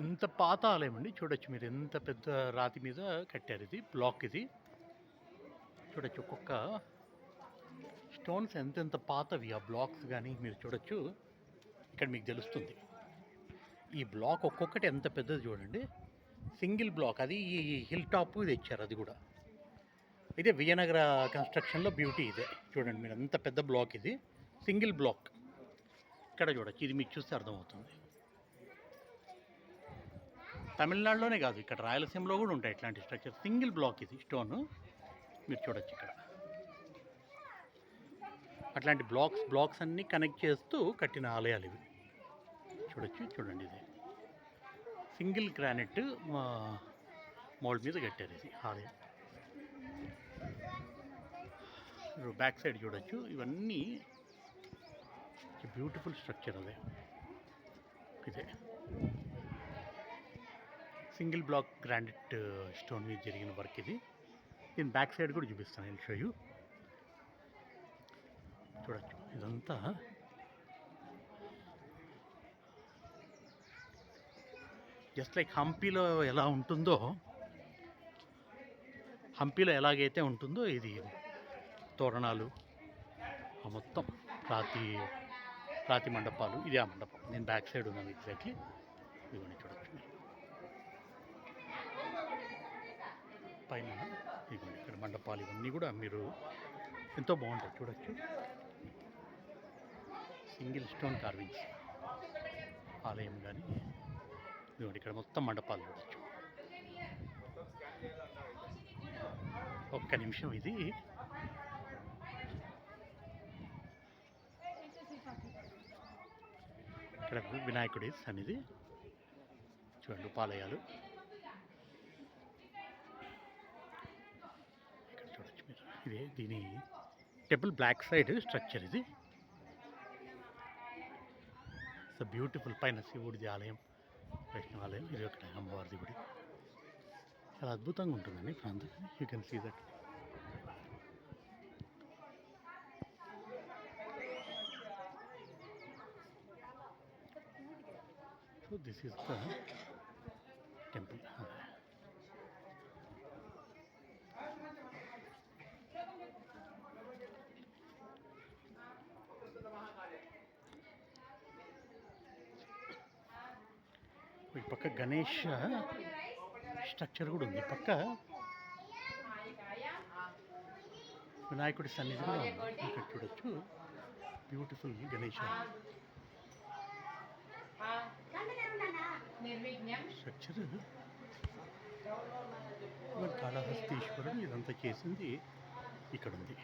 ఎంత పాత ఆలయం అండి. చూడొచ్చు మీరు, ఎంత పెద్ద రాతి మీద కట్టారు. ఇది బ్లాక్, ఇది చూడొచ్చు. ఒక్కొక్క స్టోన్స్ ఎంతెంత పాతవి ఆ బ్లాక్స్ కానీ మీరు చూడొచ్చు. ఇక్కడ మీకు తెలుస్తుంది ఈ బ్లాక్ ఒక్కొక్కటి ఎంత పెద్దది చూడండి. సింగిల్ బ్లాక్, అది ఈ హిల్ టాప్ తెచ్చారు. అది కూడా ఇదే విజయనగర కన్స్ట్రక్షన్లో బ్యూటీ ఇదే. చూడండి మీరు, అంత పెద్ద బ్లాక్ ఇది, సింగిల్ బ్లాక్. ఇక్కడ చూడొచ్చు, ఇది మీకు చూస్తే అర్థమవుతుంది. తమిళనాడులోనే కాదు, ఇక్కడ రాయలసీమలో కూడా ఉంటాయి ఇట్లాంటి స్ట్రక్చర్. సింగిల్ బ్లాక్ ఇది స్టోను, మీరు చూడొచ్చు ఇక్కడ. అట్లాంటి బ్లాక్స్ అన్నీ కనెక్ట్ చేస్తూ కట్టిన ఆలయాలు ఇవి. చూడొచ్చు, చూడండి ఇది సింగిల్ గ్రానైట్ మోల్డ్ మీద కట్టారు ఇది ఆలయం. బ్యాక్ సైడ్ చూడొచ్చు, ఇవన్నీ బ్యూటిఫుల్ స్ట్రక్చర్. అదే ఇదే సింగిల్ బ్లాక్ గ్రానైట్ స్టోన్ మీద జరిగిన వర్క్ ఇది. నేను బ్యాక్ సైడ్ కూడా చూపిస్తాను, నేను షో యూ. చూడొచ్చు, ఇదంతా జస్ట్ లైక్ హంపీలో ఎలా ఉంటుందో, హంపీలో ఎలాగైతే ఉంటుందో ఇది తోరణాలు, మొత్తం రాతి మండపాలు. ఇది ఆ మండపం, నేను బ్యాక్ సైడ్ ఉన్నాను ఎగ్జాక్ట్లీ. ఇవన్నీ చూడొచ్చు పైన. ఇదిగోండి ఇక్కడ మండపాలు, ఇవన్నీ కూడా మీరు ఎంతో బాగుంటాయి. చూడొచ్చు, సింగిల్ స్టోన్ కార్వింగ్స్ ఆలయం కానీ. ఇదిగోండి ఇక్కడ మొత్తం మండపాలు చూడొచ్చు. ఒక్క నిమిషం, ఇది ఇక్కడ వినాయకుడి సన్నిధి. చూడండి ఉపాలయాలు ఇక్కడ చూడొచ్చు మీరు. ఇదే దీని టెంపుల్ బ్లాక్ సైడ్ స్ట్రక్చర్ ఇది. It's beautiful. పైన శివుడిది ఆలయం, వైష్ణవ ఆలయం. ఇది ఒకటి అమ్మవారిది గుడి. చాలా అద్భుతంగా ఉంటుందండి ప్రాంతం. You can see that. So this is the temple. ఈ పక్క గణేష్ స్ట్రక్చర్ కూడా ఉంది. పక్క వినాయకుడి సన్నిధి కూడా ఉంది. ఇక్కడ చూడొచ్చు, బ్యూటిఫుల్ గణేష్ స్ట్రక్చర్. కాళహస్తీశ్వరుడు ఇదంతా చేసింది ఇక్కడ ఉంది.